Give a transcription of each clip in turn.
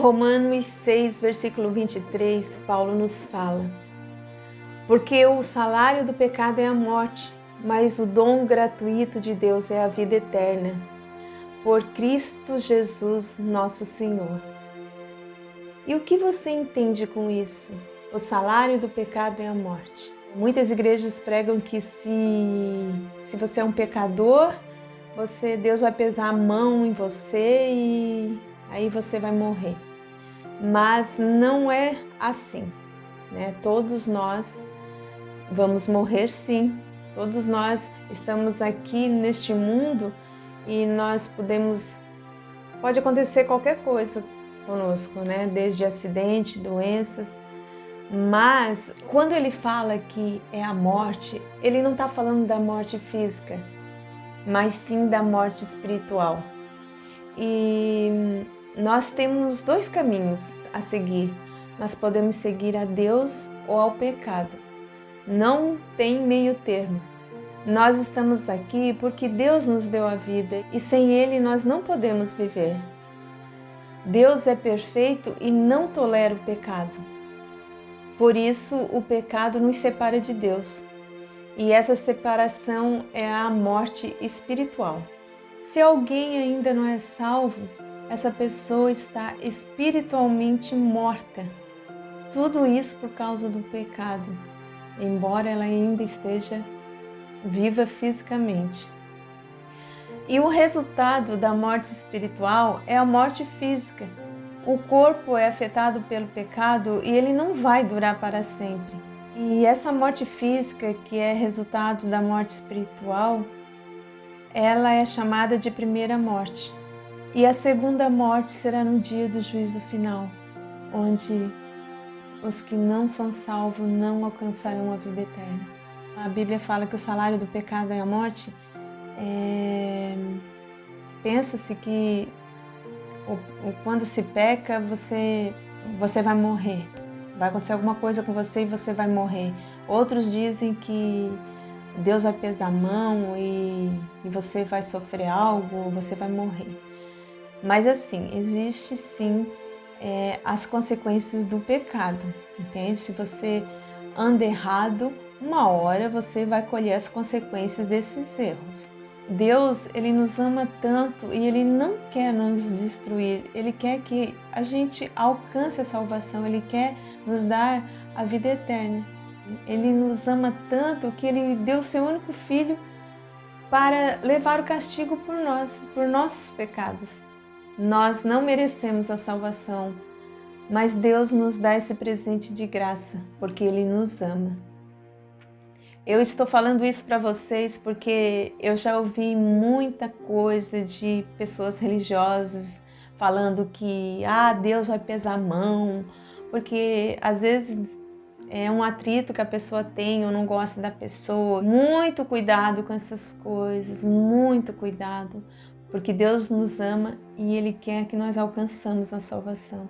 Em Romanos 6, versículo 23, Paulo nos fala: porque o salário do pecado é a morte, mas o dom gratuito de Deus é a vida eterna, por Cristo Jesus, nosso Senhor. E o que você entende com isso? O salário do pecado é a morte. Muitas igrejas pregam que se você é um pecador, Deus vai pesar a mão em você e aí você vai morrer. Mas não é assim, né? Todos nós vamos morrer sim. Todos nós estamos aqui neste mundo e pode acontecer qualquer coisa conosco, né? Desde acidente, doenças. Mas quando ele fala que é a morte, ele não está falando da morte física, mas sim da morte espiritual. E nós temos dois caminhos a seguir. Nós podemos seguir a Deus ou ao pecado. Não tem meio termo. Nós estamos aqui porque Deus nos deu a vida e sem Ele nós não podemos viver. Deus é perfeito e não tolera o pecado. Por isso, o pecado nos separa de Deus. E essa separação é a morte espiritual. Se alguém ainda não é salvo, essa pessoa está espiritualmente morta. Tudo isso por causa do pecado, embora ela ainda esteja viva fisicamente. E o resultado da morte espiritual é a morte física. O corpo é afetado pelo pecado e ele não vai durar para sempre. E essa morte física, que é resultado da morte espiritual, ela é chamada de primeira morte. E a segunda morte será no dia do juízo final, onde os que não são salvos não alcançarão a vida eterna. A Bíblia fala que o salário do pecado é a morte. Pensa-se que quando se peca, você vai morrer. Vai acontecer alguma coisa com você e você vai morrer. Outros dizem que Deus vai pesar a mão e você vai sofrer algo, você vai morrer. Mas assim, existe sim as consequências do pecado, entende? Se você anda errado, uma hora você vai colher as consequências desses erros. Deus, Ele nos ama tanto e Ele não quer nos destruir. Ele quer que a gente alcance a salvação. Ele quer nos dar a vida eterna. Ele nos ama tanto que Ele deu seu único Filho para levar o castigo por nós, por nossos pecados. Nós não merecemos a salvação, mas Deus nos dá esse presente de graça, porque Ele nos ama. Eu estou falando isso para vocês porque eu já ouvi muita coisa de pessoas religiosas falando que Deus vai pesar a mão, porque às vezes é um atrito que a pessoa tem ou não gosta da pessoa. Muito cuidado com essas coisas, muito cuidado, porque Deus nos ama e Ele quer que nós alcançamos a salvação.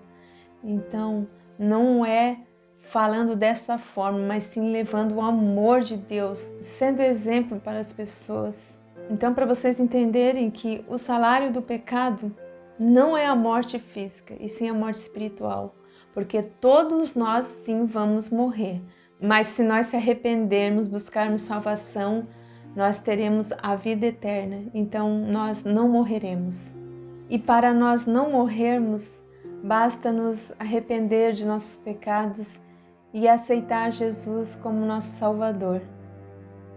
Então, não é falando dessa forma, mas sim levando o amor de Deus, sendo exemplo para as pessoas. Então, para vocês entenderem que o salário do pecado não é a morte física, e sim a morte espiritual, porque todos nós sim vamos morrer, mas se nós se arrependermos, buscarmos salvação, nós teremos a vida eterna, então nós não morreremos. E para nós não morrermos, basta nos arrepender de nossos pecados e aceitar Jesus como nosso Salvador.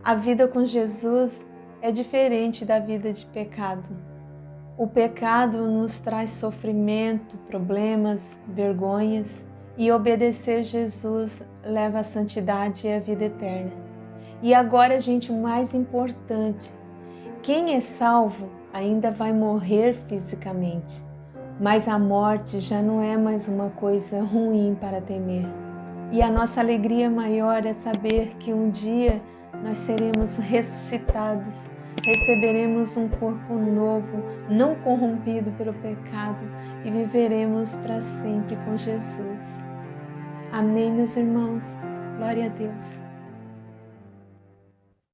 A vida com Jesus é diferente da vida de pecado. O pecado nos traz sofrimento, problemas, vergonhas, e obedecer Jesus leva à santidade e à vida eterna. E agora, gente, o mais importante, quem é salvo ainda vai morrer fisicamente, mas a morte já não é mais uma coisa ruim para temer. E a nossa alegria maior é saber que um dia nós seremos ressuscitados, receberemos um corpo novo, não corrompido pelo pecado, e viveremos para sempre com Jesus. Amém, meus irmãos? Glória a Deus.